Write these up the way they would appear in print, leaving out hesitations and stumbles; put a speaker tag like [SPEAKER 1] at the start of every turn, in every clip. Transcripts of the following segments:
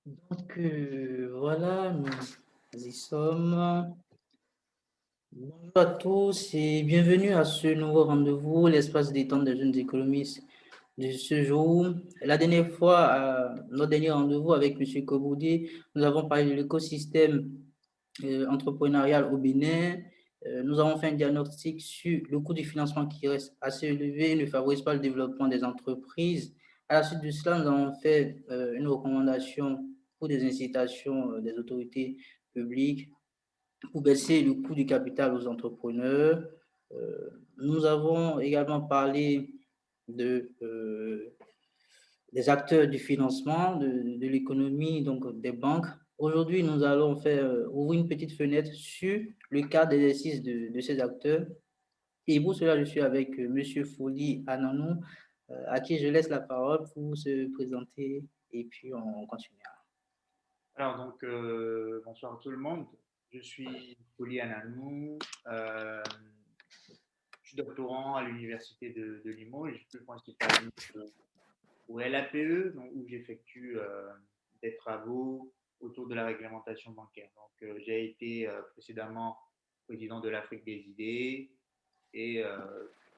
[SPEAKER 1] Voilà, nous y sommes. Bonjour à tous et bienvenue à ce nouveau rendez-vous, l'espace détente des jeunes économistes de ce jour. La dernière fois, à notre dernier rendez-vous avec M. Koboudi, nous avons parlé de l'écosystème entrepreneurial au Bénin. Nous avons fait un diagnostic sur le coût du financement qui reste assez élevé et ne favorise pas le développement des entreprises. À la suite de cela, nous avons fait une recommandation pour des incitations des autorités publiques pour baisser le coût du capital aux entrepreneurs. Nous avons également parlé de, des acteurs du financement, de l'économie, donc des banques. Aujourd'hui, nous allons faire ouvrir une petite fenêtre sur le cas d'exercice de ces acteurs. Et pour cela, je suis avec M. Foli Ananou, à qui je laisse la parole pour se présenter et puis on continuera.
[SPEAKER 2] Bonsoir à tout le monde. Je suis Foli Ananou, je suis doctorant à l'université de Limoges, plus principalement au LAPE, donc, où j'effectue des travaux autour de la réglementation bancaire. J'ai été précédemment président de l'Afrique des idées et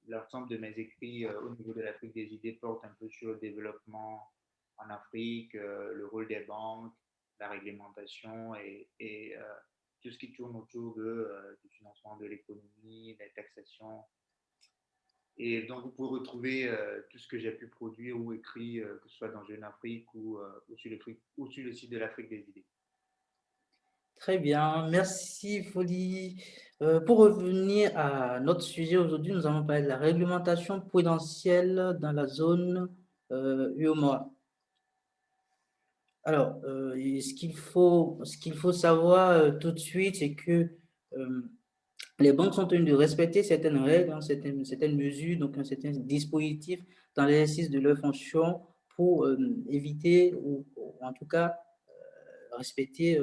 [SPEAKER 2] l'ensemble de mes écrits au niveau de l'Afrique des idées portent un peu sur le développement en Afrique, le rôle des banques, la réglementation et tout ce qui tourne autour du financement de l'économie, la taxation. Et donc, vous pouvez retrouver tout ce que j'ai pu produire ou écrit, que ce soit dans Jeune Afrique ou sur le site de l'Afrique des idées.
[SPEAKER 1] Très bien, merci Foli. Pour revenir à notre sujet aujourd'hui, nous allons parler de la réglementation prudentielle dans la zone UEMOA. Alors, ce qu'il faut savoir tout de suite, c'est que euh, les banques sont tenues de respecter certaines règles, hein, certaines mesures, donc un certain dispositif dans l'exercice de leurs fonctions pour éviter ou en tout cas respecter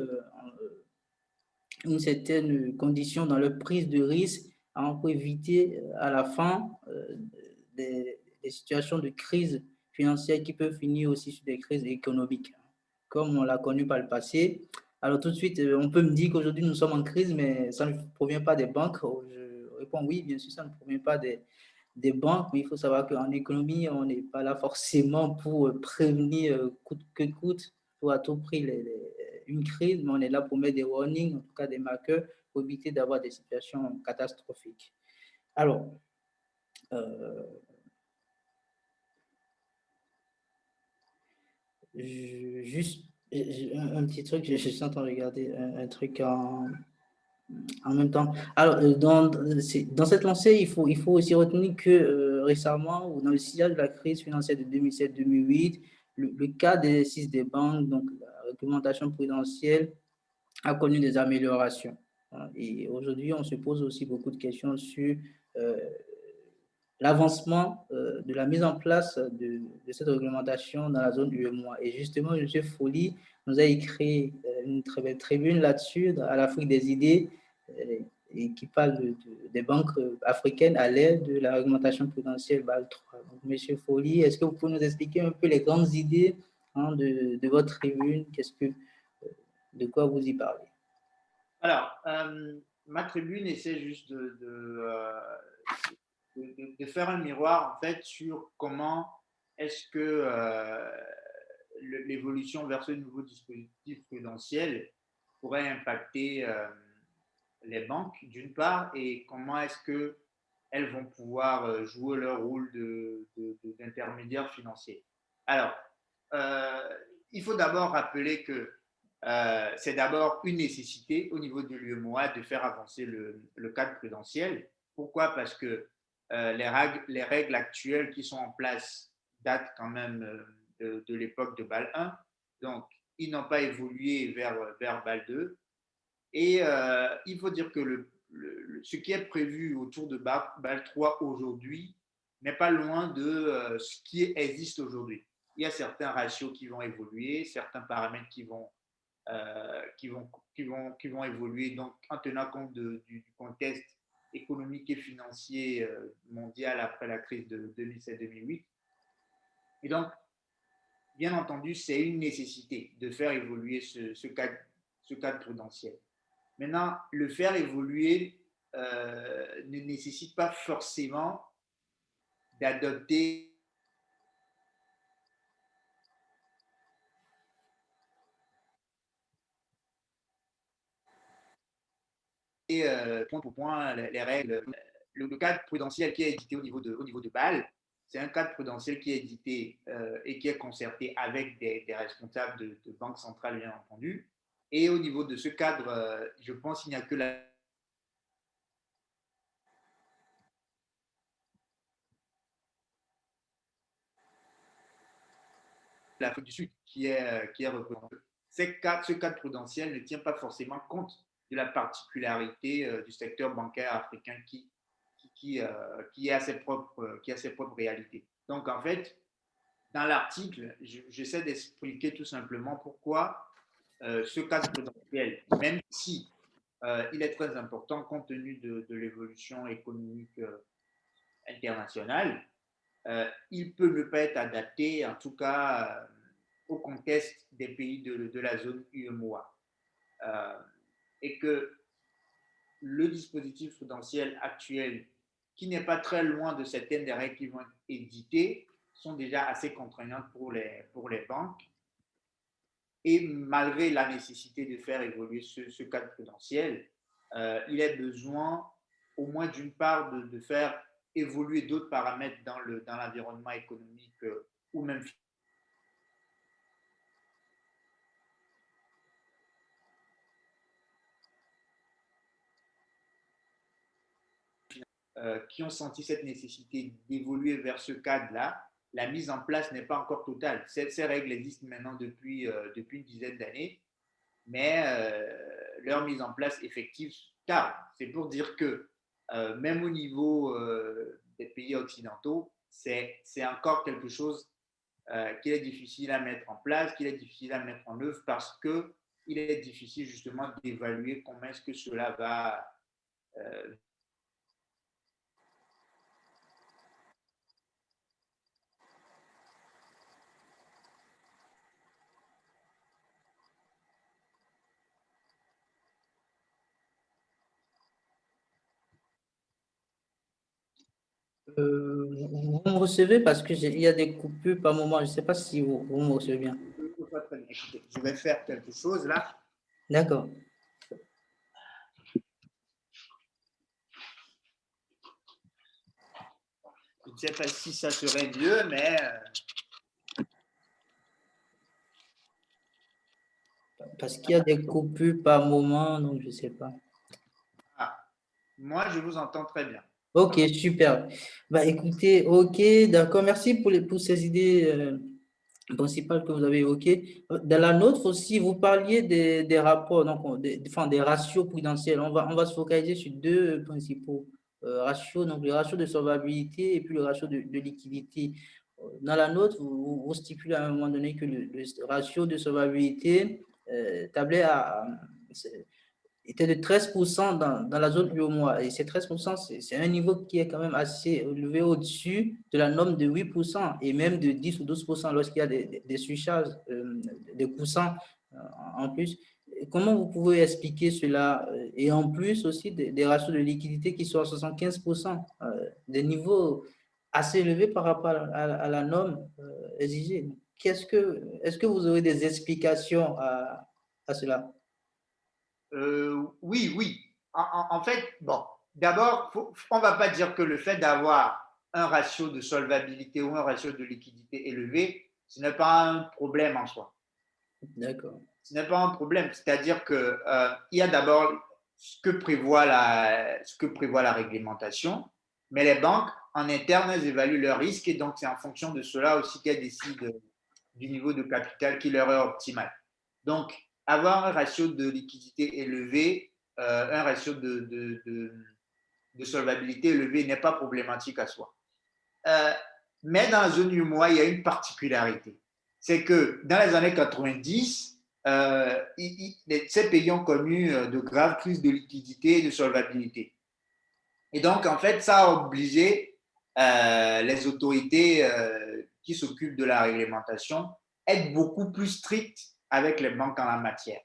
[SPEAKER 1] une certaine condition dans leur prise de risque hein, pour éviter à la fin des situations de crise financière qui peuvent finir aussi sur des crises économiques, hein, comme on l'a connu par le passé. Alors tout de suite, on peut me dire qu'aujourd'hui nous sommes en crise, mais ça ne provient pas des banques. Je réponds oui, bien sûr, ça ne provient pas des banques, mais il faut savoir qu'en économie, on n'est pas là forcément pour prévenir coûte que coûte, pour à tout prix une crise, mais on est là pour mettre des warnings, en tout cas des marqueurs, pour éviter d'avoir des situations catastrophiques. Alors, euh, juste un petit truc, je suis en train de regarder un truc en même temps. Alors, dans cette lancée, il faut aussi retenir que récemment, ou dans le sillage de la crise financière de 2007-2008, le cas d'exercice des banques, donc la réglementation prudentielle, a connu des améliorations, hein. Et aujourd'hui, on se pose aussi beaucoup de questions sur euh, l'avancement de la mise en place de cette réglementation dans la zone UEMOA. Et justement, M. Folly nous a écrit une très belle tribune là-dessus, à l'Afrique des idées, euh, et qui parle des banques africaines à l'aide de la réglementation prudentielle BAL 3. Donc, M. Folly, est-ce que vous pouvez nous expliquer un peu les grandes idées hein, de votre tribune? De quoi vous y parlez?
[SPEAKER 2] Ma tribune essaie juste de faire un miroir en fait sur comment est-ce que l'évolution vers ce nouveau dispositif prudentiel pourrait impacter les banques d'une part et comment est-ce que elles vont pouvoir jouer leur rôle d'intermédiaire financier. Alors, euh, il faut d'abord rappeler que c'est d'abord une nécessité au niveau de l'UEMOA de faire avancer le cadre prudentiel. Pourquoi? Parce que les règles actuelles qui sont en place datent quand même de l'époque de BAL 1. Donc, ils n'ont pas évolué vers BAL 2. Et il faut dire que ce qui est prévu autour de BAL 3 aujourd'hui n'est pas loin de ce qui existe aujourd'hui. Il y a certains ratios qui vont évoluer, certains paramètres qui vont évoluer donc, en tenant compte du contexte économique et financier mondial après la crise de 2007-2008. Et donc, bien entendu, c'est une nécessité de faire évoluer ce cadre prudentiel. Maintenant, le faire évoluer ne nécessite pas forcément d'adopter point pour point les règles. Le cadre prudentiel qui est édité au niveau de Bâle, c'est un cadre prudentiel qui est édité et qui est concerté avec des responsables de banques centrales, bien entendu. Et au niveau de ce cadre, je pense qu'il n'y a que l'Afrique du Sud qui est représentée. Ce cadre prudentiel ne tient pas forcément compte de la particularité du secteur bancaire africain qui a ses propres réalités. Donc, en fait, dans l'article, j'essaie d'expliquer tout simplement pourquoi ce cadre prudentiel, même si il est très important compte tenu de l'évolution économique internationale, il peut ne pas être adapté, en tout cas, au contexte des pays de la zone UEMOA. Et que le dispositif prudentiel actuel, qui n'est pas très loin de certaines des règles qui vont être éditées, sont déjà assez contraignantes pour les banques. Et malgré la nécessité de faire évoluer ce cadre prudentiel, il est besoin au moins d'une part de faire évoluer d'autres paramètres dans l'environnement économique ou même qui ont senti cette nécessité d'évoluer vers ce cadre-là. La mise en place n'est pas encore totale. Ces règles existent maintenant depuis une dizaine d'années, mais leur mise en place effective tarde. C'est pour dire que même au niveau des pays occidentaux, c'est encore quelque chose qu'il est difficile à mettre en place, qu'il est difficile à mettre en œuvre parce qu'il est difficile justement d'évaluer comment est-ce que cela va
[SPEAKER 1] Vous me recevez parce que il y a des coupures par moment. Je ne sais pas si vous me recevez bien.
[SPEAKER 2] Écoutez, je vais faire quelque chose là.
[SPEAKER 1] D'accord.
[SPEAKER 2] Je ne sais pas si ça serait mieux, mais
[SPEAKER 1] Parce qu'il y a des coupures par moment, donc je ne sais pas.
[SPEAKER 2] moi, je vous entends très bien.
[SPEAKER 1] Ok, super. Bah, écoutez, ok, d'accord. Merci pour ces idées principales que vous avez évoquées. Dans la nôtre aussi, vous parliez des rapports, donc enfin, des ratios prudentiels. On va se focaliser sur deux principaux ratios, donc le ratio de solvabilité et puis le ratio de liquidité. Dans la nôtre, vous stipulez à un moment donné que le ratio de solvabilité tablait était de 13% dans la zone UEMOA. Et ces 13%, c'est un niveau qui est quand même assez élevé au-dessus de la norme de 8% et même de 10 ou 12% lorsqu'il y a des surcharges, des coussins en plus. Comment vous pouvez expliquer cela? Et en plus aussi des ratios de liquidité qui sont à 75%, des niveaux assez élevés par rapport à la norme exigée. Est-ce que vous aurez des explications à cela?
[SPEAKER 2] Oui, oui. En fait, bon, d'abord, on ne va pas dire que le fait d'avoir un ratio de solvabilité ou un ratio de liquidité élevé, ce n'est pas un problème en soi.
[SPEAKER 1] D'accord.
[SPEAKER 2] Ce n'est pas un problème. C'est-à-dire que il y a d'abord ce que prévoit la réglementation, mais les banques, en interne, elles évaluent leurs risques et donc c'est en fonction de cela aussi qu'elles décident du niveau de capital qui leur est optimal. Donc, avoir un ratio de liquidité élevé, un ratio de solvabilité élevé n'est pas problématique à soi. Mais dans la zone UMOA, il y a une particularité. C'est que dans les années 90, ces pays ont connu de graves crises de liquidité et de solvabilité. Et donc, en fait, ça a obligé les autorités qui s'occupent de la réglementation être beaucoup plus strictes avec les banques en la matière.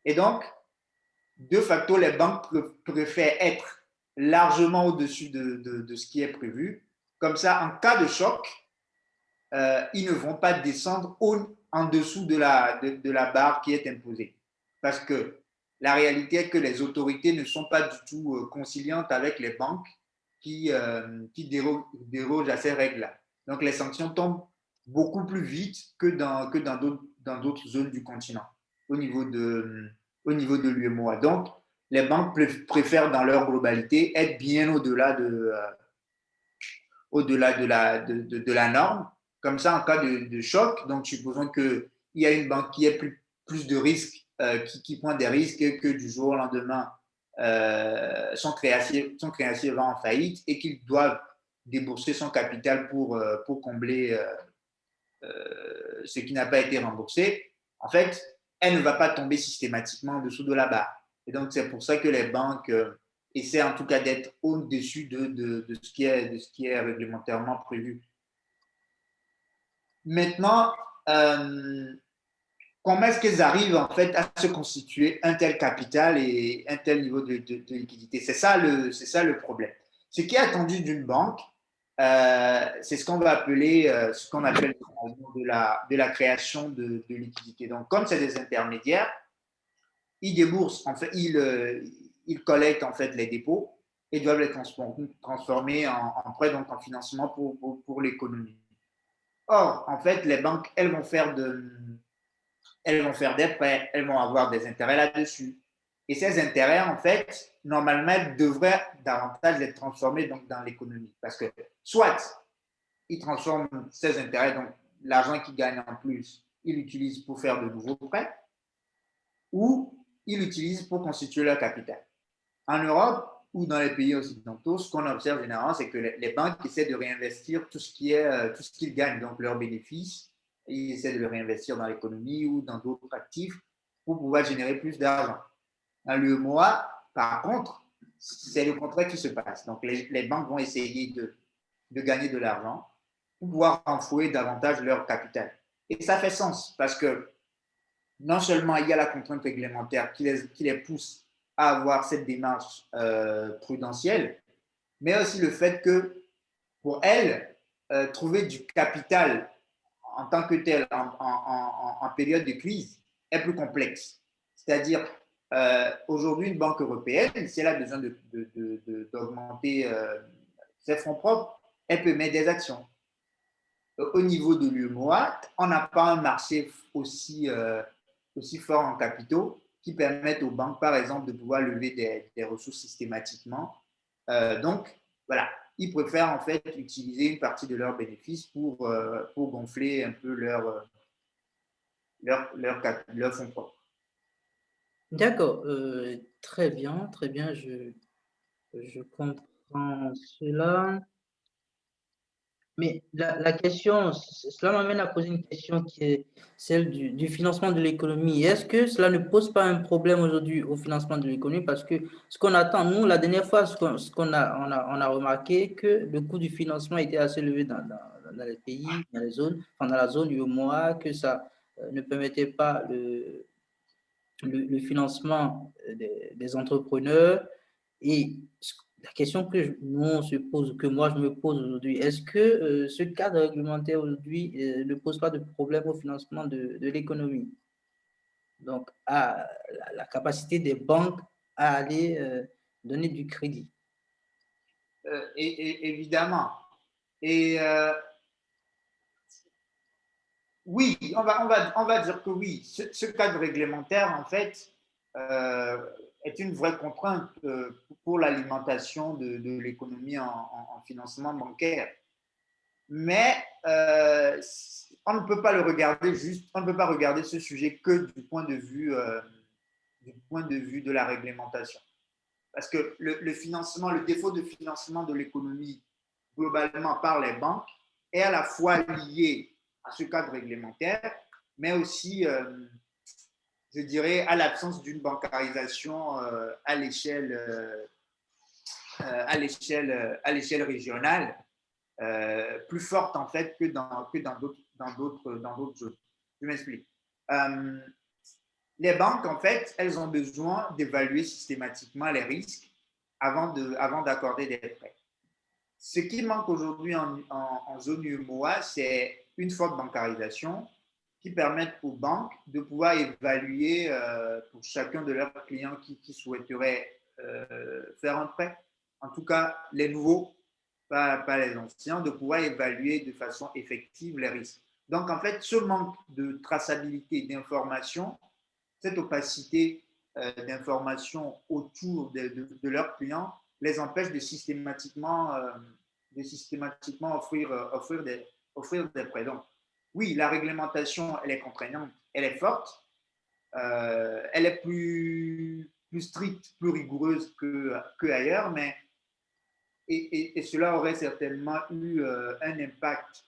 [SPEAKER 2] Et donc, de facto, les banques préfèrent être largement au-dessus de ce qui est prévu. Comme ça, en cas de choc, ils ne vont pas descendre en dessous de la barre qui est imposée. Parce que la réalité est que les autorités ne sont pas du tout conciliantes avec les banques qui dérogent à ces règles-là. Donc les sanctions tombent beaucoup plus vite que dans d'autres zones du continent au niveau de l'UEMOA. Donc les banques préfèrent dans leur globalité être bien au-delà de la norme. Comme ça, en cas de choc, donc supposons qu'il y a une banque qui a plus de risques, qui prend des risques que du jour au lendemain, son créancier va en faillite et qu'ils doivent débourser son capital pour combler ce qui n'a pas été remboursé. En fait, elle ne va pas tomber systématiquement en dessous de la barre. Et donc, c'est pour ça que les banques essaient en tout cas d'être au-dessus de ce qui est réglementairement prévu. Maintenant, comment est-ce qu'elles arrivent en fait à se constituer un tel capital et un tel niveau de liquidité? C'est ça le problème. Ce qui est attendu d'une banque, c'est ce qu'on va appeler, ce qu'on appelle de la création de liquidité. Donc, comme c'est des intermédiaires, ils déboursent, en fait, ils collectent en fait les dépôts et doivent les transformer en prêts, donc en financement pour l'économie. Or, en fait, les banques, elles vont faire des prêts, elles vont avoir des intérêts là-dessus. Et ces intérêts, en fait, normalement, elles devraient davantage être transformés donc, dans l'économie. Parce que soit ils transforment ces intérêts, donc l'argent qu'ils gagnent en plus, ils l'utilisent pour faire de nouveaux prêts, ou ils l'utilisent pour constituer leur capital. En Europe ou dans les pays occidentaux, ce qu'on observe généralement, c'est que les banques essaient de réinvestir tout ce qu'ils gagnent, donc leurs bénéfices, ils essaient de le réinvestir dans l'économie ou dans d'autres actifs pour pouvoir générer plus d'argent. Dans l'UEMOA, par contre, c'est le contraire qui se passe. Donc, les banques vont essayer de gagner de l'argent pour pouvoir enfouir davantage leur capital. Et ça fait sens parce que non seulement il y a la contrainte réglementaire qui les pousse à avoir cette démarche prudentielle, mais aussi le fait que pour elles, trouver du capital en tant que tel en période de crise est plus complexe. C'est-à-dire, aujourd'hui, une banque européenne, si elle a besoin d'augmenter ses fonds propres, elle peut mettre des actions. Au niveau de l'UEMOA, on n'a pas un marché aussi fort en capitaux qui permettent aux banques, par exemple, de pouvoir lever des ressources systématiquement. Donc, voilà, ils préfèrent en fait utiliser une partie de leurs bénéfices pour gonfler un peu leur fonds propres.
[SPEAKER 1] D'accord, très bien, je comprends cela. Mais la question, cela m'amène à poser une question qui est celle du financement de l'économie. Est-ce que cela ne pose pas un problème aujourd'hui au financement de l'économie? Parce que ce qu'on attend, nous, la dernière fois, on a remarqué que le coût du financement était assez élevé dans les pays, dans les zones, enfin, dans la zone du mois, que ça ne permettait pas le financement des entrepreneurs. Et la question nous, on se pose, que moi je me pose aujourd'hui, est-ce que ce cadre réglementaire aujourd'hui ne pose pas de problème au financement de l'économie? Donc, à la capacité des banques à aller donner du crédit.
[SPEAKER 2] Évidemment. Et oui, on va dire que oui. Ce cadre réglementaire, en fait, est une vraie contrainte pour l'alimentation de l'économie en financement bancaire. Mais on ne peut pas le regarder on ne peut pas regarder ce sujet que du point de vue de la réglementation. Parce que le défaut de financement de l'économie globalement par les banques est à la fois lié à ce cadre réglementaire, mais aussi, je dirais, à l'absence d'une bancarisation à l'échelle régionale plus forte en fait que dans d'autres zones. Je m'explique. Euh, les banques, en fait, elles ont besoin d'évaluer systématiquement les risques avant d'accorder des prêts. Ce qui manque aujourd'hui en zone UEMOA, c'est une forte bancarisation qui permette aux banques de pouvoir évaluer pour chacun de leurs clients qui souhaiteraient faire un prêt, en tout cas les nouveaux, pas les anciens, de pouvoir évaluer de façon effective les risques. Donc en fait, ce manque de traçabilité, d'information, cette opacité d'information autour de leurs clients les empêche de systématiquement offrir des prêts. Donc, oui, la réglementation, elle est contraignante, elle est forte, elle est plus stricte, plus rigoureuse que ailleurs, mais et cela aurait certainement eu un impact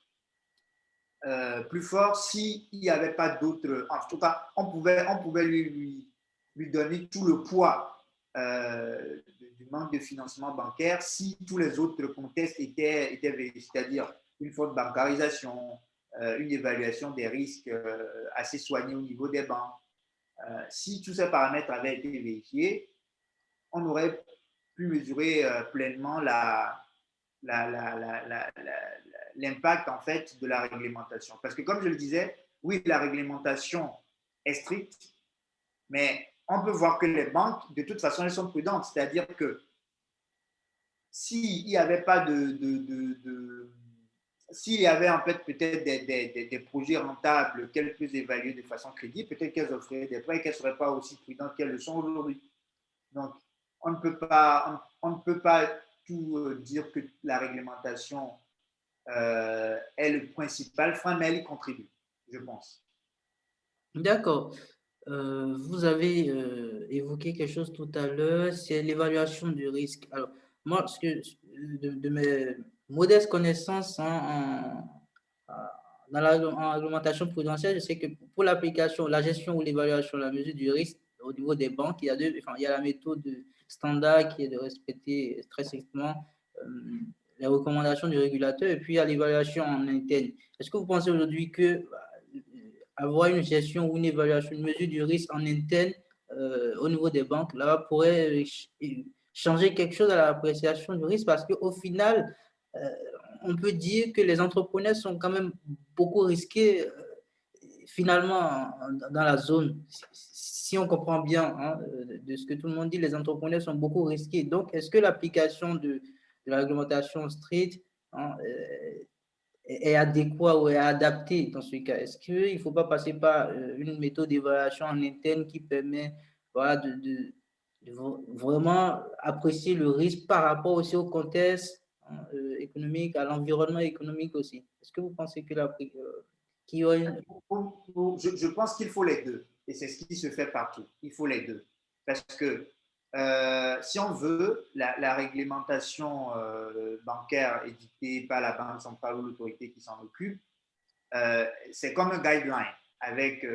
[SPEAKER 2] plus fort s'il n'y avait pas d'autres. En tout cas, on pouvait lui donner tout le poids du manque de financement bancaire si tous les autres contextes étaient vérifiés, c'est-à-dire une forte bancarisation, une évaluation des risques assez soignée au niveau des banques. Si tous ces paramètres avaient été vérifiés, on aurait pu mesurer pleinement l'impact en fait de la réglementation. Parce que comme je le disais, oui, la réglementation est stricte, mais on peut voir que les banques, de toute façon, elles sont prudentes. C'est-à-dire que s'il n'y avait pas s'il y avait en fait peut-être des projets rentables qu'elles peuvent évaluer de façon crédible, peut-être qu'elles offriraient des prêts et qu'elles ne seraient pas aussi prudentes qu'elles le sont aujourd'hui. Donc, on ne peut pas tout dire que la réglementation est le principal frein, mais elle y contribue, je pense.
[SPEAKER 1] D'accord. Vous avez évoqué quelque chose tout à l'heure, c'est l'évaluation du risque. Alors, moi, de mes modestes connaissances dans en réglementation prudentielle, je sais que pour l'application, la gestion ou l'évaluation, la mesure du risque au niveau des banques, il y a la méthode standard qui est de respecter très strictement euh, les recommandations du régulateur et puis il y a l'évaluation en interne. Est-ce que vous pensez aujourd'hui que avoir une gestion ou une évaluation, une mesure du risque en interne au niveau des banques, là, pourrait changer quelque chose à l'appréciation du risque parce qu'au final, euh, on peut dire que les entrepreneurs sont quand même beaucoup risqués finalement dans la zone. Si on comprend bien hein, de ce que tout le monde dit, les entrepreneurs sont beaucoup risqués. Donc, est-ce que l'application de la réglementation stricte hein, est adéquat ou est adapté dans ce cas? Est-ce qu'il ne faut pas passer par une méthode d'évaluation en interne qui permet voilà, de vraiment apprécier le risque par rapport aussi au contexte hein, économique, à l'environnement économique aussi? Est-ce que vous pensez que qu'il y aurait une...
[SPEAKER 2] Je pense qu'il faut les deux. Et c'est ce qui se fait partout. Il faut les deux. Parce que si on veut, la réglementation bancaire édictée par la Banque centrale ou l'autorité qui s'en occupe, c'est comme un guideline avec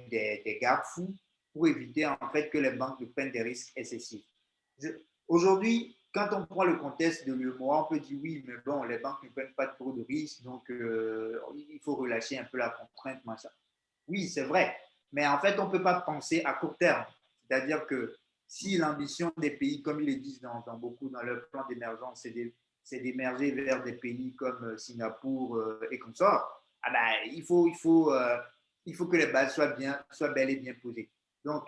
[SPEAKER 2] des garde-fous pour éviter en fait que les banques ne prennent des risques excessifs. Aujourd'hui, quand on prend le contexte de l'UEMOA, on peut dire oui, mais bon, les banques ne prennent pas trop de risques, donc il faut relâcher un peu la contrainte, machin. Oui, c'est vrai, mais en fait, on ne peut pas penser à court terme. C'est-à-dire que si l'ambition des pays, comme ils le disent beaucoup dans leur plan d'émergence, c'est d'émerger vers des pays comme Singapour et comme ça, ah ben, il faut que les bases soient bel et bien posées. Donc,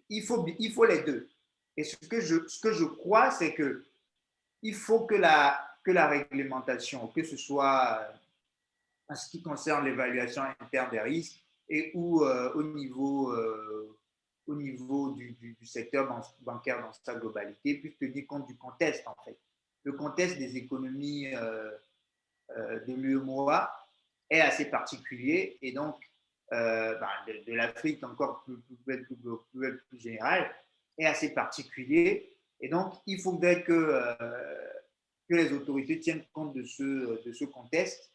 [SPEAKER 2] il faut les deux. Et ce que je crois, c'est que il faut que la réglementation, que ce soit en ce qui concerne l'évaluation interne des risques et ou au niveau du secteur bancaire dans sa globalité, puisse tenir compte du contexte en fait. Le contexte des économies de l'UEMOA est assez particulier et donc de l'Afrique encore plus général est assez particulier et donc il faudrait que les autorités tiennent compte de ce contexte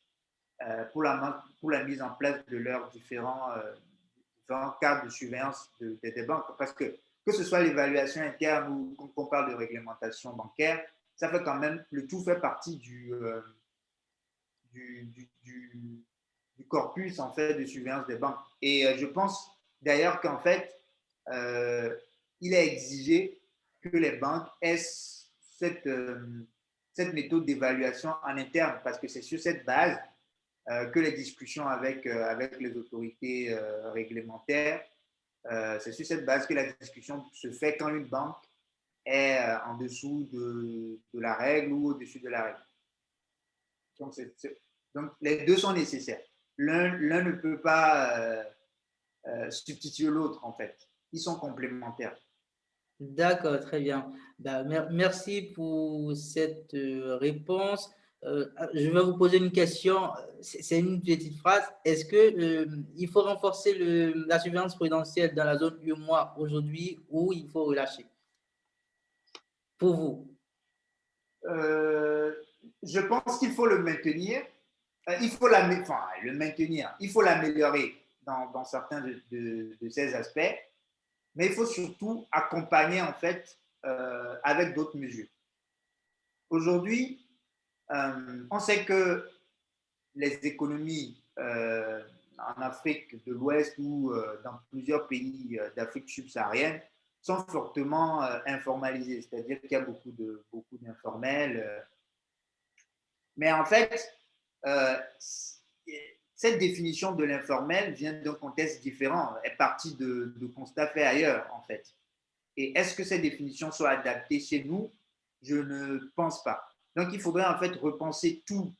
[SPEAKER 2] pour la mise en place de leurs différents cadres de surveillance des banques. Parce que ce soit l'évaluation interne ou quand on parle de réglementation bancaire, ça fait quand même, le tout fait partie du du corpus en fait de surveillance des banques. Et je pense d'ailleurs qu'en fait, euh, il est exigé que les banques aient cette, cette méthode d'évaluation en interne, parce que c'est sur cette base que les discussions avec les autorités réglementaires, c'est sur cette base que la discussion se fait quand une banque est en dessous de la règle ou au-dessus de la règle. Donc, donc, les deux sont nécessaires. L'un ne peut pas substituer l'autre, en fait. Ils sont complémentaires.
[SPEAKER 1] D'accord, très bien. Ben, merci pour cette réponse. Je vais vous poser une question. C'est une petite phrase. Est-ce que il faut renforcer la surveillance prudentielle dans la zone UEMOA aujourd'hui ou il faut relâcher? Pour vous.
[SPEAKER 2] Euh, je pense qu'il faut le maintenir. Enfin, le maintenir. Il faut l'améliorer dans certains de ces aspects, mais il faut surtout accompagner en fait avec d'autres mesures. Aujourd'hui, on sait que les économies en Afrique de l'Ouest ou dans plusieurs pays d'Afrique subsaharienne sont fortement informalisées, c'est-à-dire qu'il y a beaucoup d'informels. Mais en fait, euh, cette définition de l'informel vient d'un contexte différent, est partie de constats faits ailleurs, en fait. Et est-ce que ces définitions sont adaptées chez nous? Je ne pense pas. Donc, il faudrait en fait repenser toute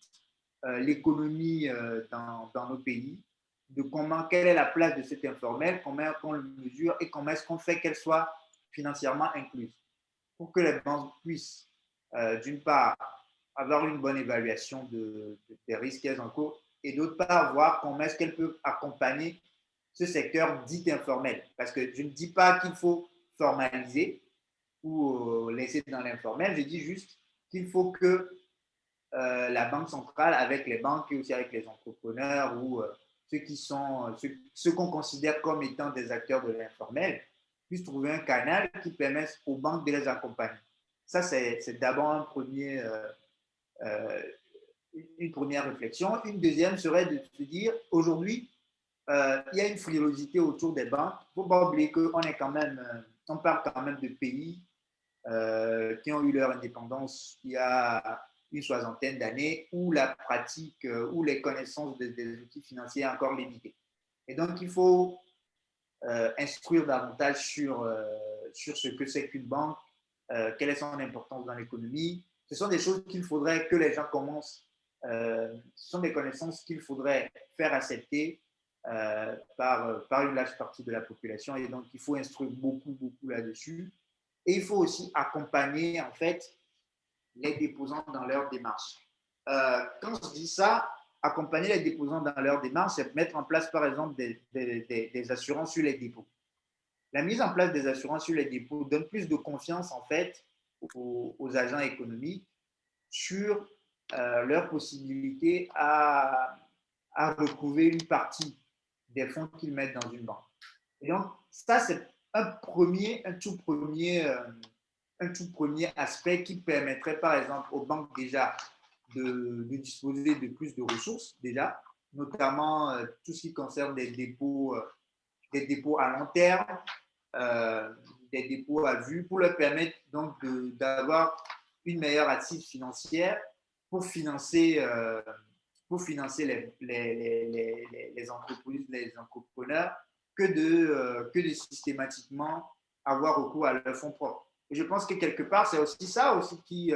[SPEAKER 2] l'économie dans nos pays, de quelle est la place de cet informel, comment on le mesure et comment est-ce qu'on fait qu'elle soit financièrement incluse pour que les banques puissent, d'une part, avoir une bonne évaluation des risques qu'elles encourent et d'autre part, voir comment est-ce qu'elles peuvent accompagner ce secteur dit informel. Parce que je ne dis pas qu'il faut formaliser ou laisser dans l'informel, je dis juste qu'il faut que la Banque centrale, avec les banques et aussi avec les entrepreneurs ou ceux qu'on considère comme étant des acteurs de l'informel, puissent trouver un canal qui permette aux banques de les accompagner. Ça, c'est d'abord une première réflexion. Une deuxième serait de se dire, aujourd'hui, il y a une frilosité autour des banques. Il ne faut pas oublier qu'on est quand même, on parle quand même de pays qui ont eu leur indépendance il y a une soixantaine d'années, où la pratique, où les connaissances des outils financiers sont encore limitées. Et donc, il faut instruire davantage sur ce que c'est qu'une banque, quelle est son importance dans l'économie. Ce sont des choses qu'il faudrait que les gens commencent, ce sont des connaissances qu'il faudrait faire accepter par une large partie de la population. Et donc, il faut instruire beaucoup là-dessus. Et il faut aussi accompagner, en fait, les déposants dans leur démarche. Quand je dis ça, accompagner les déposants dans leur démarche, c'est mettre en place, par exemple, des assurances sur les dépôts. La mise en place des assurances sur les dépôts donne plus de confiance, en fait, aux agents économiques sur leur possibilité à retrouver une partie des fonds qu'ils mettent dans une banque. Et donc, ça, c'est un tout premier aspect qui permettrait, par exemple, aux banques déjà de disposer de plus de ressources, déjà, notamment tout ce qui concerne des dépôts à long terme, euh, des dépôts à vue, pour leur permettre donc d'avoir une meilleure assise financière pour financer, les entreprises, les entrepreneurs, que de systématiquement avoir recours à leurs fonds propres. Et je pense que quelque part, c'est aussi ça aussi qui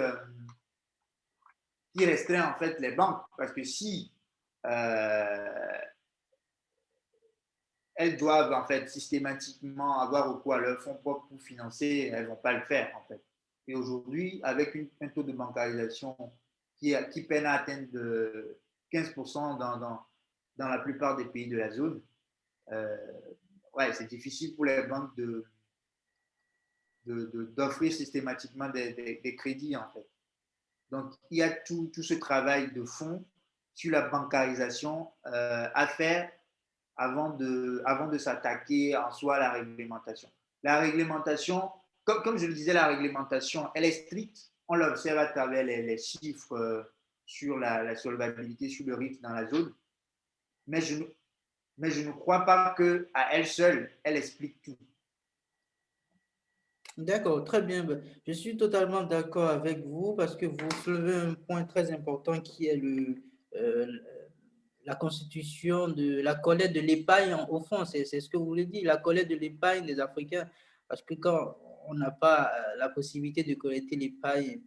[SPEAKER 2] restreint en fait les banques. Parce que si elles doivent en fait systématiquement avoir recours à leurs fonds propres pour financer, elles ne vont pas le faire en fait. Et aujourd'hui, avec un taux de bancarisation qui peine à atteindre de 15% dans la plupart des pays de la zone, euh, ouais, c'est difficile pour les banques d'offrir systématiquement des crédits en fait. Donc, il y a tout ce travail de fond sur la bancarisation à faire avant de s'attaquer en soi à la réglementation. La réglementation, comme je le disais, la réglementation, elle est stricte. On l'observe à travers les chiffres sur la solvabilité, sur le risque dans la zone. mais mais je ne crois pas qu'à elle seule, elle explique tout.
[SPEAKER 1] D'accord, très bien. Ben, je suis totalement d'accord avec vous parce que vous soulevez un point très important qui est euh, la constitution de la collecte de l'épargne au fond. C'est ce que vous voulez dire, la collecte de l'épargne des Africains. Parce que quand on n'a pas la possibilité de collecter l'épargne,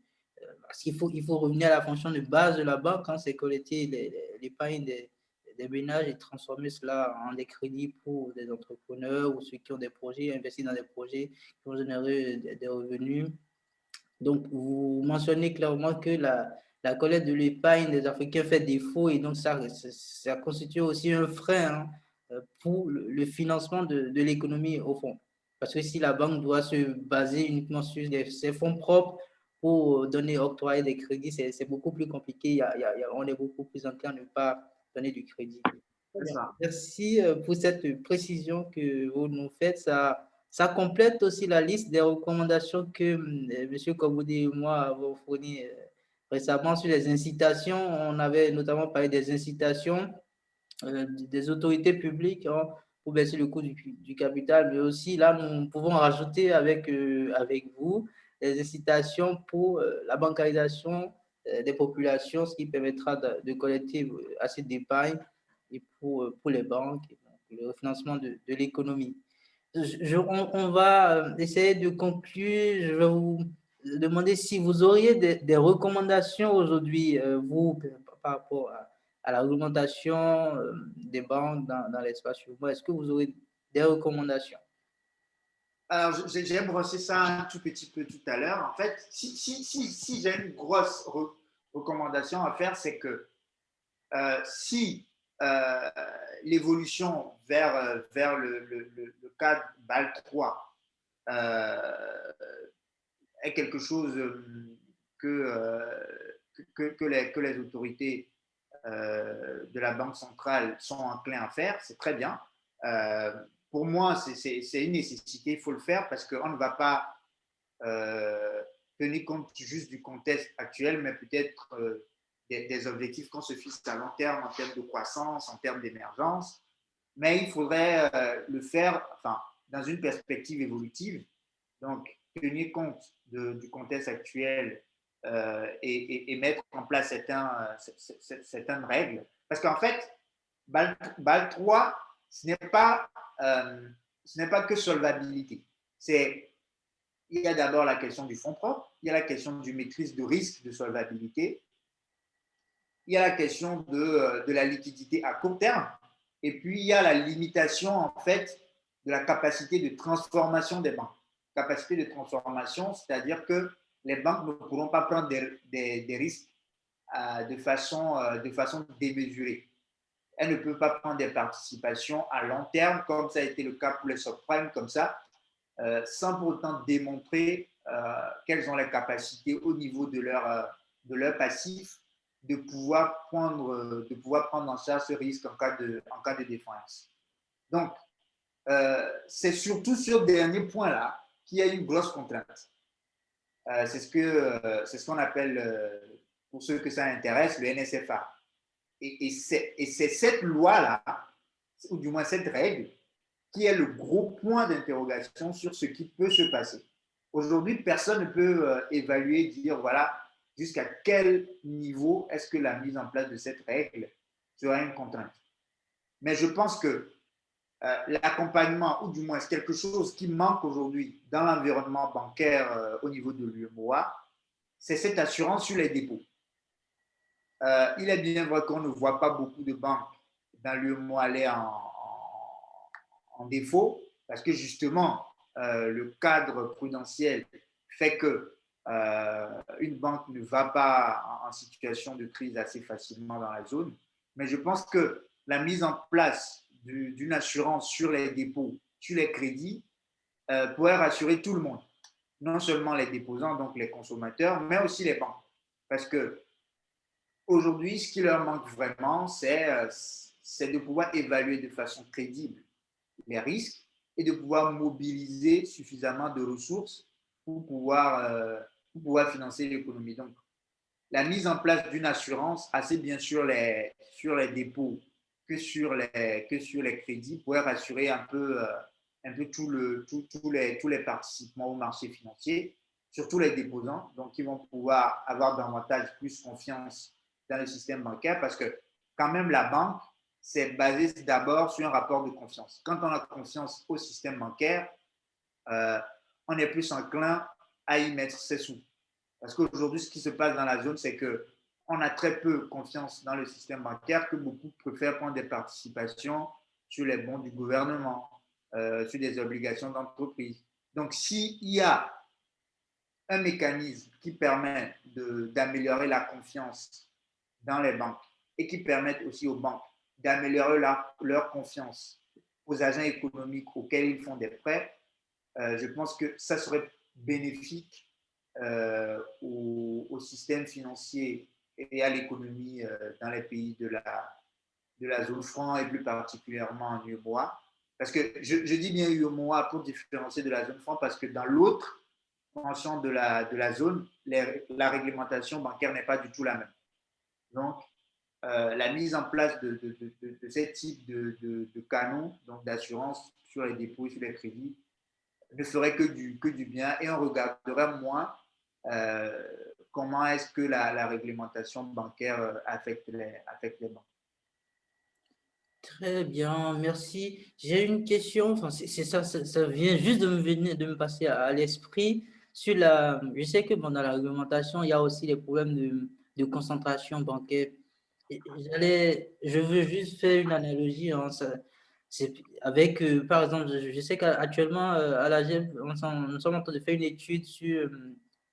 [SPEAKER 1] parce il faut revenir à la fonction de base de la banque, quand c'est collecter l'épargne des ménages et transformer cela en des crédits pour des entrepreneurs ou ceux qui ont des projets, investir dans des projets qui vont générer des revenus. Donc, vous mentionnez clairement que la collecte de l'épargne des Africains fait défaut et donc ça constitue aussi un frein pour le financement de l'économie au fond. Parce que si la banque doit se baser uniquement sur ses fonds propres pour donner, octroyer des crédits, c'est beaucoup plus compliqué. On est beaucoup plus enclin à ne pas donner du crédit.
[SPEAKER 2] C'est ça.
[SPEAKER 1] Merci pour cette précision que vous nous faites. Ça complète aussi la liste des recommandations que M. Koboudi et moi avons fournies récemment sur les incitations. On avait notamment parlé des incitations des autorités publiques hein, pour baisser le coût du capital, mais aussi là, nous pouvons rajouter avec vous les incitations pour la bancarisation des populations, ce qui permettra de collecter assez d'épargne et pour les banques, et donc, le refinancement de l'économie. On va essayer de conclure. Je vais vous demander si vous auriez des recommandations aujourd'hui, vous, par rapport à la réglementation des banques dans l'espace urbain. Est-ce que vous aurez des recommandations?
[SPEAKER 2] Alors, j'ai brossé ça un tout petit peu tout à l'heure. En fait, si j'ai une grosse recommandation à faire, c'est que si euh, l'évolution vers le cadre BAL 3 est quelque chose que, que les autorités de la Banque centrale sont enclins à faire, c'est très bien. Euh, pour moi, c'est une nécessité, il faut le faire parce qu'on ne va pas euh, tenir compte juste du contexte actuel, mais peut-être des objectifs qu'on se fixe à long terme en termes de croissance, en termes d'émergence. Mais il faudrait le faire enfin, dans une perspective évolutive. Donc, tenir compte du contexte actuel et mettre en place certaines règles. Parce qu'en fait, BAL 3, ce n'est pas que solvabilité. C'est il y a d'abord la question du fonds propre, il y a la question du maîtrise de risque de solvabilité, il y a la question de la liquidité à court terme, et puis il y a la limitation en fait de la capacité de transformation des banques. Capacité de transformation, c'est-à-dire que les banques ne pourront pas prendre des risques de façon démesurée. Elles ne peuvent pas prendre des participations à long terme, comme ça a été le cas pour les subprimes, comme ça, sans pour autant démontrer quelles ont les capacités au niveau de leur passif de pouvoir prendre en charge ce risque en cas de défaillance. Donc, c'est surtout sur ce dernier point-là qu'il y a une grosse contrainte. C'est ce qu'on appelle, pour ceux que ça intéresse, le NSFA. Et c'est cette loi-là, ou du moins cette règle, qui est le gros point d'interrogation sur ce qui peut se passer. Aujourd'hui, personne ne peut évaluer, dire voilà, jusqu'à quel niveau est-ce que la mise en place de cette règle sera une contrainte. Mais je pense que l'accompagnement, ou du moins quelque chose qui manque aujourd'hui dans l'environnement bancaire au niveau de l'UEMOA, c'est cette assurance sur les dépôts. Il est bien vrai qu'on ne voit pas beaucoup de banques dans l'UEMOA aller en défaut, parce que justement, le cadre prudentiel fait que une banque ne va pas en situation de crise assez facilement dans la zone. Mais je pense que la mise en place d'une assurance sur les dépôts, sur les crédits, pourrait rassurer tout le monde. Non seulement les déposants, donc les consommateurs, mais aussi les banques. Parce que aujourd'hui, ce qui leur manque vraiment, c'est de pouvoir évaluer de façon crédible les risques et de pouvoir mobiliser suffisamment de ressources pour pouvoir financer l'économie. Donc, la mise en place d'une assurance, assez bien sur les dépôts que sur les crédits, pourrait rassurer un peu tous les participants au marché financier, surtout les déposants. Donc, ils vont pouvoir avoir davantage plus confiance dans le système bancaire parce que quand même la banque, c'est basé d'abord sur un rapport de confiance. Quand on a confiance au système bancaire, euh, on est plus enclin à y mettre ses sous. Parce qu'aujourd'hui, ce qui se passe dans la zone, c'est que on a très peu confiance dans le système bancaire, que beaucoup préfèrent prendre des participations sur les bons du gouvernement, sur des obligations d'entreprise. Donc, s'il y a un mécanisme qui permet d'améliorer la confiance dans les banques et qui permet aussi aux banques d'améliorer leur confiance aux agents économiques auxquels ils font des prêts, je pense que ça serait bénéfique au système financier et à l'économie dans les pays de la zone franc et plus particulièrement en UEMOA. Parce que je dis bien UEMOA pour différencier de la zone franc parce que dans l'autre penchant de la zone, la réglementation bancaire n'est pas du tout la même. Donc, la mise en place de ce type de canaux, donc d'assurance sur les dépôts et sur les crédits, ne ferait que du bien et on regarderait moins comment est-ce que la réglementation bancaire affecte les banques.
[SPEAKER 1] Très bien, merci. J'ai une question, enfin, c'est ça, ça vient juste de me passer à l'esprit sur la. Je sais que bon, dans la réglementation, il y a aussi les problèmes de concentration bancaire. Je veux juste faire une analogie, hein, avec, par exemple, je sais qu'actuellement, à la GEP, nous sommes en train de faire une étude sur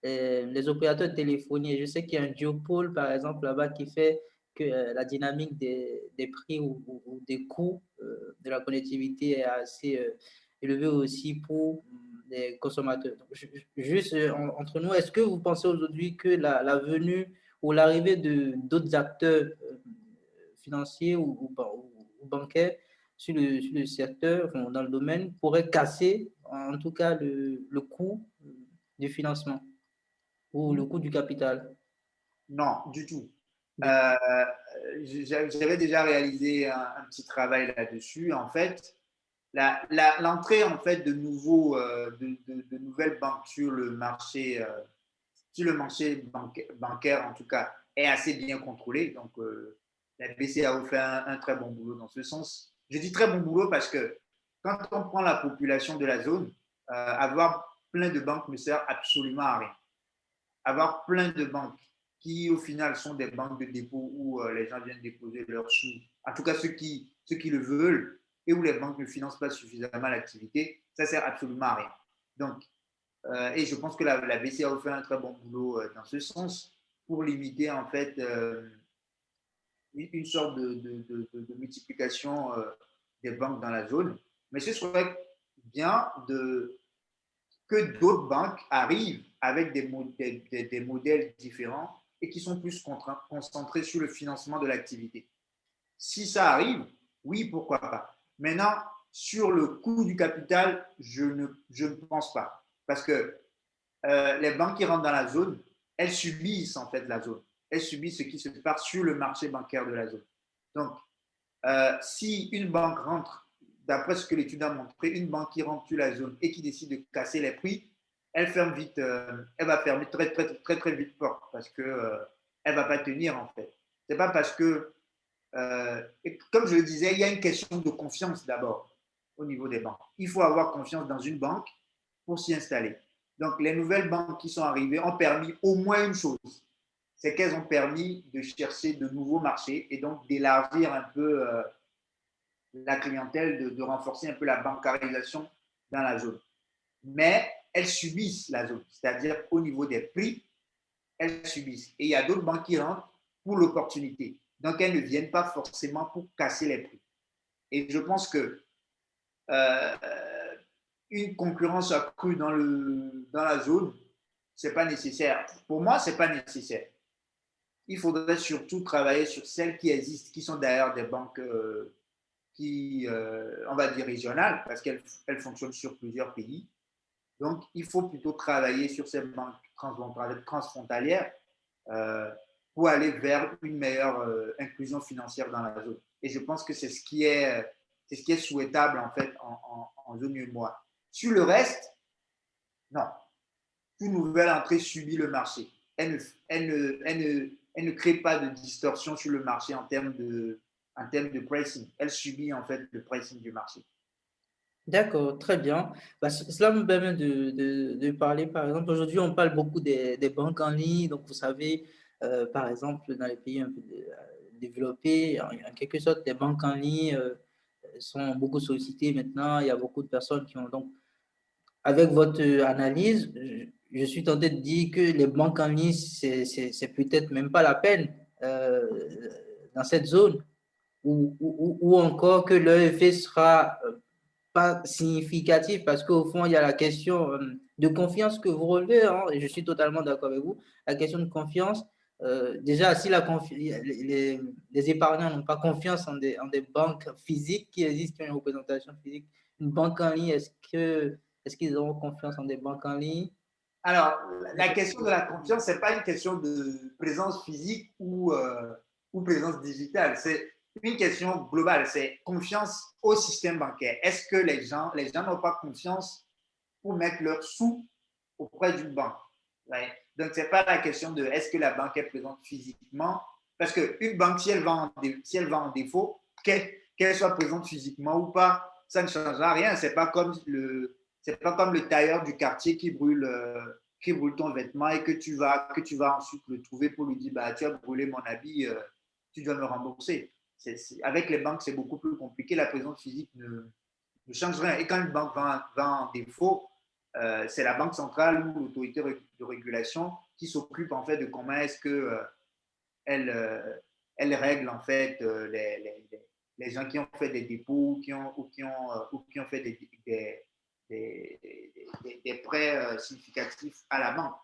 [SPEAKER 1] les opérateurs de téléphonie. Et je sais qu'il y a un duopole, par exemple, là-bas, qui fait que la dynamique des prix ou des coûts de la connectivité est assez élevée aussi pour les consommateurs. Donc, juste entre nous, est-ce que vous pensez aujourd'hui que la venue ou l'arrivée de d'autres acteurs financiers ou bancaires sur le secteur, enfin, dans le domaine, pourrait casser en tout cas le coût du financement ou le coût du capital?
[SPEAKER 2] Non, du tout.
[SPEAKER 1] Du-
[SPEAKER 2] Euh, J'avais déjà réalisé un petit travail là-dessus. En fait, l'entrée en fait de nouvelles banques sur le marché bancaire en tout cas est assez bien contrôlée. Donc la BCAO fait un très bon boulot dans ce sens. Je dis très bon boulot parce que quand on prend la population de la zone, avoir plein de banques ne sert absolument à rien. Avoir plein de banques qui au final sont des banques de dépôt où les gens viennent déposer leurs sous, en tout cas ceux qui le veulent, et où les banques ne financent pas suffisamment l'activité, ça sert absolument à rien. Donc, et je pense que la BCAO fait un très bon boulot dans ce sens pour limiter en fait une sorte de multiplication des banques dans la zone. Mais ce serait bien que d'autres banques arrivent avec des modèles différents et qui sont plus concentrés sur le financement de l'activité. Si ça arrive, oui, pourquoi pas. Maintenant, sur le coût du capital, je ne pense pas. Parce que les banques qui rentrent dans la zone, elles subissent en fait la zone. Elles subissent ce qui se passe sur le marché bancaire de la zone. Donc, si une banque rentre, d'après ce que l'étude a montré, une banque qui rentre sur la zone et qui décide de casser les prix, elle ferme vite, elle va fermer très vite porte parce que elle va pas tenir en fait. C'est pas parce que, comme je le disais, il y a une question de confiance d'abord au niveau des banques. Il faut avoir confiance dans une banque pour s'y installer. Donc les nouvelles banques qui sont arrivées ont permis au moins une chose, c'est qu'elles ont permis de chercher de nouveaux marchés et donc d'élargir un peu la clientèle, de renforcer un peu la bancarisation dans la zone. Mais elles subissent la zone, c'est-à-dire au niveau des prix, elles subissent. Et il y a d'autres banques qui rentrent pour l'opportunité. Donc elles ne viennent pas forcément pour casser les prix. Et je pense que euh, une concurrence accrue dans la zone, c'est pas nécessaire. Pour moi, c'est pas nécessaire. Il faudrait surtout travailler sur celles qui existent, qui sont d'ailleurs des banques on va dire régionales, parce qu'elles fonctionnent sur plusieurs pays. Donc, il faut plutôt travailler sur ces banques transfrontalières pour aller vers une meilleure inclusion financière dans la zone. Et je pense que c'est ce qui est souhaitable en fait en zone UEMOA. Sur le reste, non. Toute nouvelle entrée subit le marché. Elle ne crée pas de distorsion sur le marché en termes de pricing. Elle subit en fait le pricing du marché.
[SPEAKER 1] D'accord, très bien. Bah, cela me permet de parler, par exemple, aujourd'hui, on parle beaucoup des banques en ligne. Donc, vous savez, par exemple, dans les pays un peu développés, en quelque sorte, les banques en ligne sont beaucoup sollicitées maintenant. Il y a beaucoup de personnes qui ont donc, avec votre analyse, je suis tenté de dire que les banques en ligne, c'est peut-être même pas la peine dans cette zone, ou encore que leur effet sera pas significatif parce qu'au fond, il y a la question de confiance que vous relevez, hein, et je suis totalement d'accord avec vous. La question de confiance, déjà, si les épargnants n'ont pas confiance en des banques physiques qui existent, qui ont une représentation physique, une banque en ligne, est-ce qu'ils auront confiance en des banques en ligne?
[SPEAKER 2] Alors, la question de la confiance, ce n'est pas une question de présence physique ou présence digitale. C'est une question globale. C'est confiance au système bancaire. Est-ce que les gens n'ont pas confiance pour mettre leurs sous auprès d'une banque? Ouais. Donc, ce n'est pas la question de est-ce que la banque est présente physiquement. Parce qu'une banque, si elle va en défaut, qu'elle soit présente physiquement ou pas, ça ne changera rien. C'est pas comme le tailleur du quartier qui brûle ton vêtement et que tu vas ensuite le trouver pour lui dire bah, tu as brûlé mon habit, tu dois me rembourser. Avec les banques, c'est beaucoup plus compliqué. La présence physique ne change rien. Et quand une banque va en défaut, c'est la banque centrale ou l'autorité de régulation qui s'occupe en fait de comment est-ce que elle, elle règle en fait les gens qui ont fait des dépôts ou qui ont fait des prêts significatifs à la banque.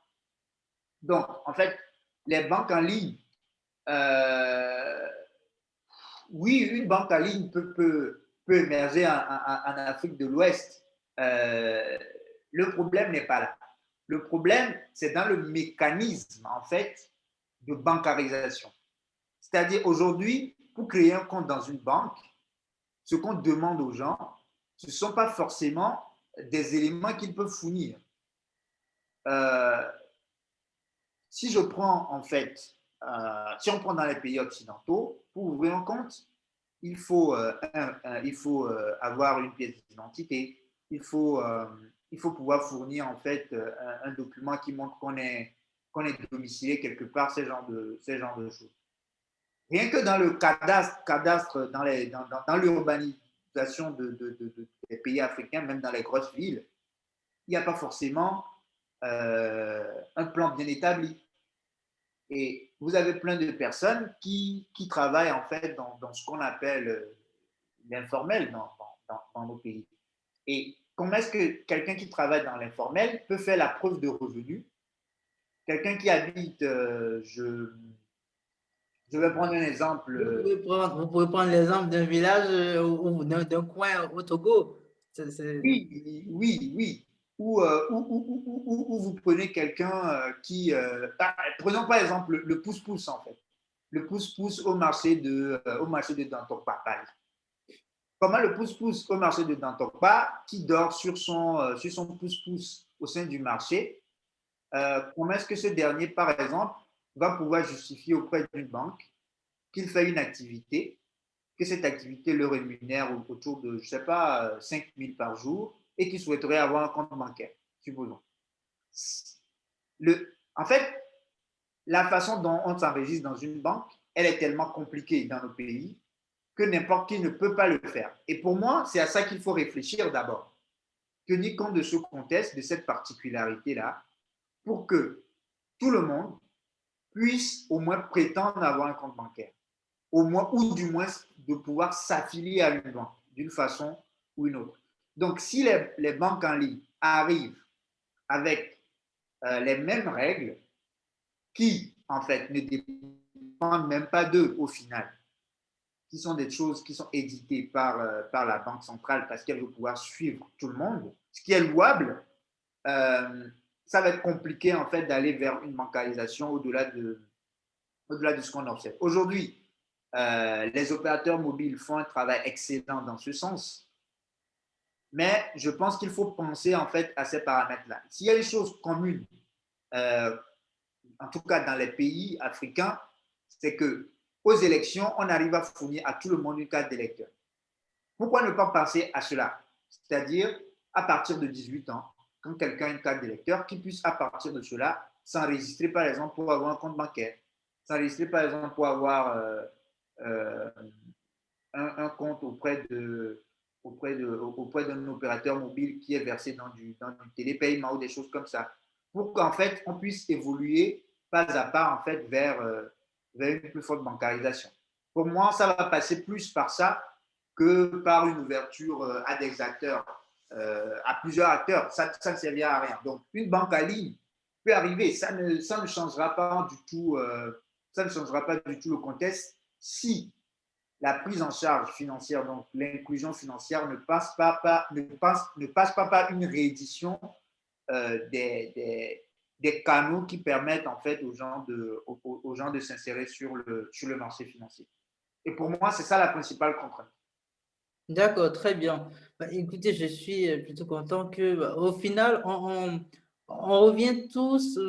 [SPEAKER 2] Donc, en fait, les banques en ligne, euh, oui, une banque en ligne peut émerger en Afrique de l'Ouest. Le problème n'est pas là. Le problème, c'est dans le mécanisme, en fait, de bancarisation. C'est-à-dire, aujourd'hui, pour créer un compte dans une banque, ce qu'on demande aux gens, ce ne sont pas forcément des éléments qu'ils peuvent fournir. Euh, si je prends, en fait, si on prend dans les pays occidentaux, pour ouvrir un compte, il faut avoir une pièce d'identité, il faut pouvoir fournir en fait un document qui montre qu'on est domicilié quelque part, ces genres de choses. Rien que dans le cadastre dans l'urbanisation des pays africains, même dans les grosses villes, il n'y a pas forcément un plan bien établi. Et vous avez plein de personnes qui travaillent en fait dans ce qu'on appelle l'informel dans nos pays. Et comment est-ce que quelqu'un qui travaille dans l'informel peut faire la preuve de revenus? Quelqu'un qui habite, je vais prendre un exemple.
[SPEAKER 1] Vous pouvez prendre l'exemple d'un village ou d'un coin au Togo.
[SPEAKER 2] Oui, oui, oui. Ou vous prenez quelqu'un prenons par exemple le pouce-pouce en fait. Le pouce-pouce au marché de Dantokpa. Comment le pouce-pouce au marché de Dantokpa, qui dort sur son pouce-pouce au sein du marché, comment est-ce que ce dernier, par exemple, va pouvoir justifier auprès d'une banque qu'il fait une activité, que cette activité le rémunère autour de, je ne sais pas, 5 000 par jour et qu'il souhaiterait avoir un compte bancaire, supposons. En fait, la façon dont on s'enregistre dans une banque, elle est tellement compliquée dans nos pays que n'importe qui ne peut pas le faire. Et pour moi, c'est à ça qu'il faut réfléchir d'abord. Tenir compte de ce contexte, de cette particularité-là, pour que tout le monde puisse au moins prétendre avoir un compte bancaire. Au moins, ou du moins de pouvoir s'affilier à une banque d'une façon ou une autre. Donc, si les banques en ligne arrivent avec les mêmes règles qui, en fait, ne dépendent même pas d'eux au final, qui sont des choses qui sont éditées par la Banque centrale parce qu'elle veut pouvoir suivre tout le monde, ce qui est louable, ça va être compliqué en fait d'aller vers une bancarisation au-delà au-delà de ce qu'on observe. Aujourd'hui, les opérateurs mobiles font un travail excellent dans ce sens, mais je pense qu'il faut penser en fait à ces paramètres-là. S'il y a des choses communes, euh, en tout cas dans les pays africains, c'est que aux élections, on arrive à fournir à tout le monde une carte d'électeur. Pourquoi ne pas penser à cela? C'est-à-dire, à partir de 18 ans, quand quelqu'un a une carte d'électeur, qu'il puisse à partir de cela s'enregistrer par exemple pour avoir un compte bancaire, s'enregistrer par exemple pour avoir euh, un compte auprès d'un opérateur mobile qui est versé dans du télépaiement ou des choses comme ça, pour qu'en fait on puisse évoluer pas à pas en fait vers une plus forte bancarisation. Pour moi, ça va passer plus par ça que par une ouverture à des acteurs, à plusieurs acteurs. Ça ne servira à rien. Donc, une banque en ligne peut arriver. Ça ne changera pas du tout. Ça ne changera pas du tout le contexte si la prise en charge financière, donc l'inclusion financière, ne passe pas par une réédition des canaux qui permettent en fait aux gens de s'insérer sur le marché financier. Et pour moi, c'est ça la principale contrainte.
[SPEAKER 1] D'accord, très bien. Bah, écoutez, je suis plutôt content que, bah, au final, on revient tous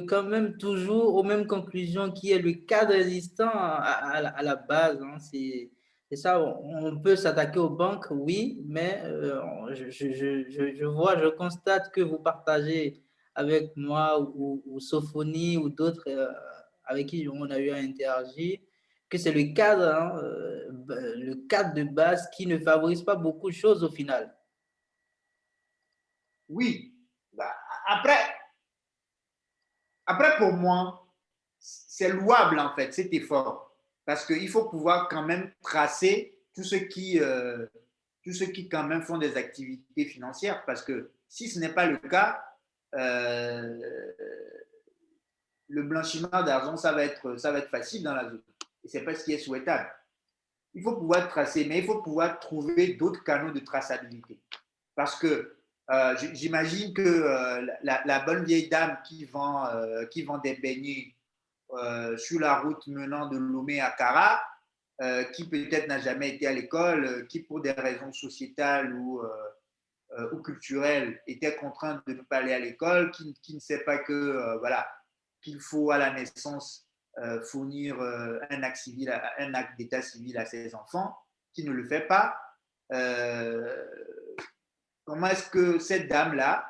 [SPEAKER 1] quand même toujours aux mêmes conclusions qui est le cadre existant à la base, hein. C'est ça, on peut s'attaquer aux banques, oui, mais je vois, je constate que vous partagez avec moi ou Sophonie ou d'autres avec qui on a eu à interagir que c'est le cadre, hein, le cadre de base qui ne favorise pas beaucoup de choses au final.
[SPEAKER 2] Oui, bah, après, après pour moi, c'est louable en fait cet effort parce qu'il faut pouvoir quand même tracer tout ceux qui quand même font des activités financières parce que si ce n'est pas le cas, euh, le blanchiment d'argent, ça va être facile dans la zone. Et ce n'est pas ce qui est souhaitable. Il faut pouvoir tracer, mais il faut pouvoir trouver d'autres canaux de traçabilité. Parce que j'imagine que la bonne vieille dame qui vend des beignets sur la route menant de Lomé à Cara, qui peut-être n'a jamais été à l'école, qui pour des raisons sociétales ou culturelles était contrainte de ne pas aller à l'école, qui ne sait pas que voilà qu'il faut à la naissance fournir un acte d'état civil à ses enfants, qui ne le fait pas. Euh, Comment est-ce que cette dame-là,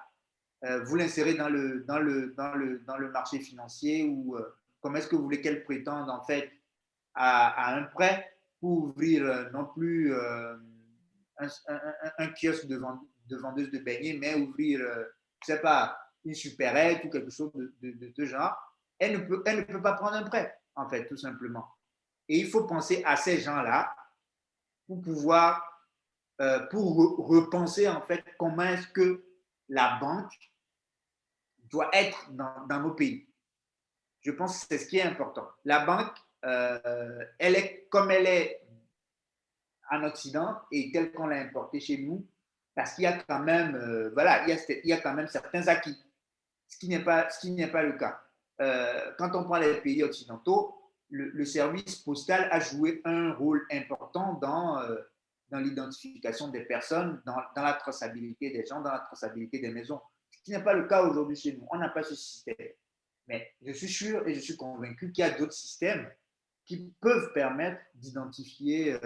[SPEAKER 2] vous l'insérez dans le marché financier ou comment est-ce que vous voulez qu'elle prétende en fait à un prêt pour ouvrir non plus un kiosque de vendeuse de beignets, mais ouvrir, je ne sais pas, une supérette ou quelque chose de ce genre, elle ne peut pas prendre un prêt, en fait, tout simplement. Et il faut penser à ces gens-là pour pouvoir, pour repenser, en fait, comment est-ce que la banque doit être dans nos pays. Je pense que c'est ce qui est important. La banque, elle est comme elle est en Occident et telle qu'on l'a importée chez nous, parce qu'il y a quand même, voilà, il y a quand même certains acquis, ce qui n'est pas le cas. Quand on prend les pays occidentaux, le service postal a joué un rôle important dans l'identification des personnes, dans la traçabilité des gens, dans la traçabilité des maisons. Ce qui n'est pas le cas aujourd'hui chez nous. On n'a pas ce système. Mais je suis sûr et je suis convaincu qu'il y a d'autres systèmes qui peuvent permettre d'identifier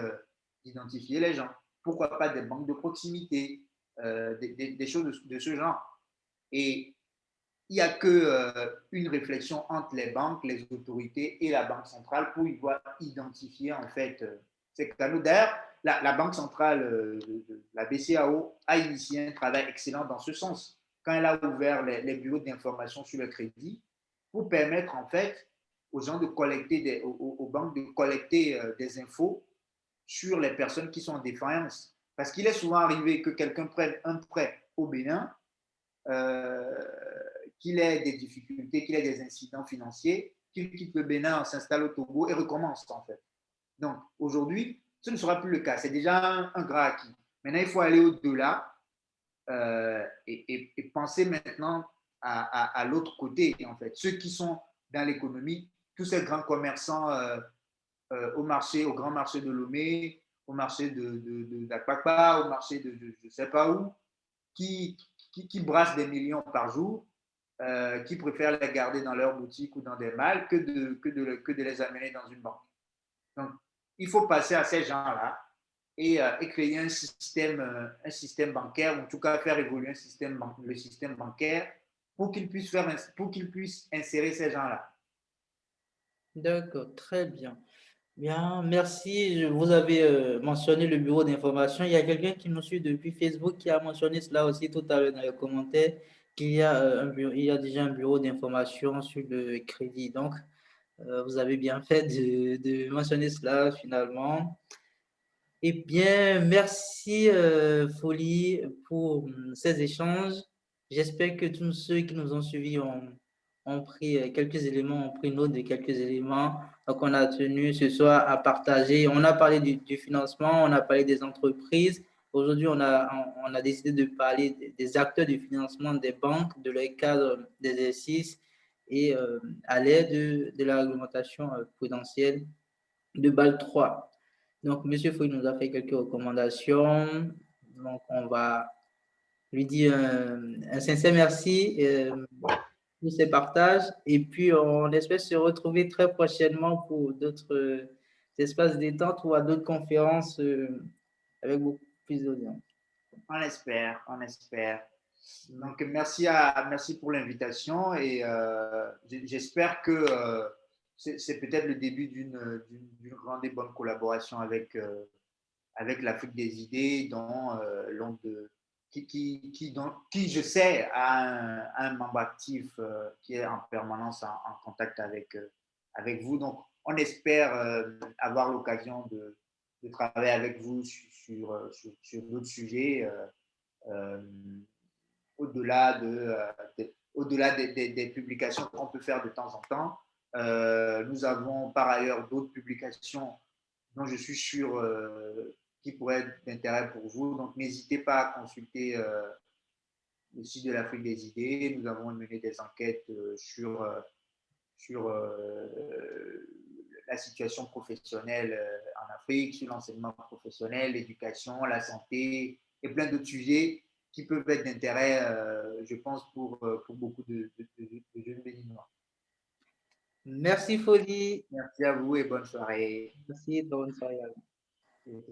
[SPEAKER 2] les gens. Pourquoi pas des banques de proximité, des choses de ce genre. Et il n'y a qu'une réflexion entre les banques, les autorités et la Banque centrale pour pouvoir identifier en fait ces canaux. D'ailleurs, la Banque centrale, la BCAO, a initié un travail excellent dans ce sens quand elle a ouvert les bureaux d'information sur le crédit pour permettre en fait aux gens de collecter, aux banques de collecter des infos sur les personnes qui sont en défaillance. Parce qu'il est souvent arrivé que quelqu'un prenne un prêt au Bénin, euh, qu'il ait des difficultés, qu'il ait des incidents financiers, qu'il quitte le Bénin, s'installe au Togo et recommence en fait. Donc aujourd'hui, ce ne sera plus le cas. C'est déjà un grand acquis. Maintenant, il faut aller au-delà et penser maintenant à l'autre côté, en fait. Ceux qui sont dans l'économie, tous ces grands commerçants au grand marché de Lomé, au marché d'Akpakpa, au marché de je ne sais pas où, qui, qui brassent des millions par jour, qui préfèrent les garder dans leur boutique ou dans des malles que de les amener dans une banque. Donc, il faut passer à ces gens-là et créer un système bancaire, ou en tout cas faire évoluer le système bancaire pour qu'ils puissent insérer ces gens-là.
[SPEAKER 1] D'accord, très bien. Bien, merci. Vous avez mentionné le bureau d'information. Il y a quelqu'un qui nous suit depuis Facebook qui a mentionné cela aussi tout à l'heure dans les commentaires, qu'il y a, il y a déjà un bureau d'information sur le crédit. Donc, vous avez bien fait de mentionner cela finalement. Eh bien, merci Folie pour ces échanges. J'espère que tous ceux qui nous ont suivis ont pris quelques éléments, ont pris note de quelques éléments qu'on a tenu ce soir à partager. On a parlé du financement, on a parlé des entreprises. Aujourd'hui, on a décidé de parler des acteurs du financement des banques, de leur cadre d'exercice et à l'aide de la réglementation prudentielle de Bâle 3. Donc, Monsieur Fouille nous a fait quelques recommandations. Donc, on va lui dire un sincère merci pour ses partages. Et puis, on espère se retrouver très prochainement pour d'autres espaces détente ou à d'autres conférences avec beaucoup plus d'audience.
[SPEAKER 2] On espère, on espère. Donc, merci pour l'invitation et j'espère que c'est peut-être le début d'une grande et bonne collaboration avec l'Afrique des idées, qui, je sais, a un membre actif qui est en permanence en contact avec vous. Donc, on espère avoir l'occasion de travailler avec vous sur d'autres sujets. Euh, au-delà des publications qu'on peut faire de temps en temps. Nous avons par ailleurs d'autres publications dont je suis sûr qui pourraient être d'intérêt pour vous. Donc, n'hésitez pas à consulter le site de l'Afrique des idées. Nous avons mené des enquêtes sur la situation professionnelle en Afrique, sur l'enseignement professionnel, l'éducation, la santé et plein d'autres sujets qui peuvent être d'intérêt, je pense, pour beaucoup de jeunes béninois.
[SPEAKER 1] Merci Folie.
[SPEAKER 2] Merci à vous et bonne soirée.
[SPEAKER 1] Merci, bonne soirée.
[SPEAKER 2] Merci.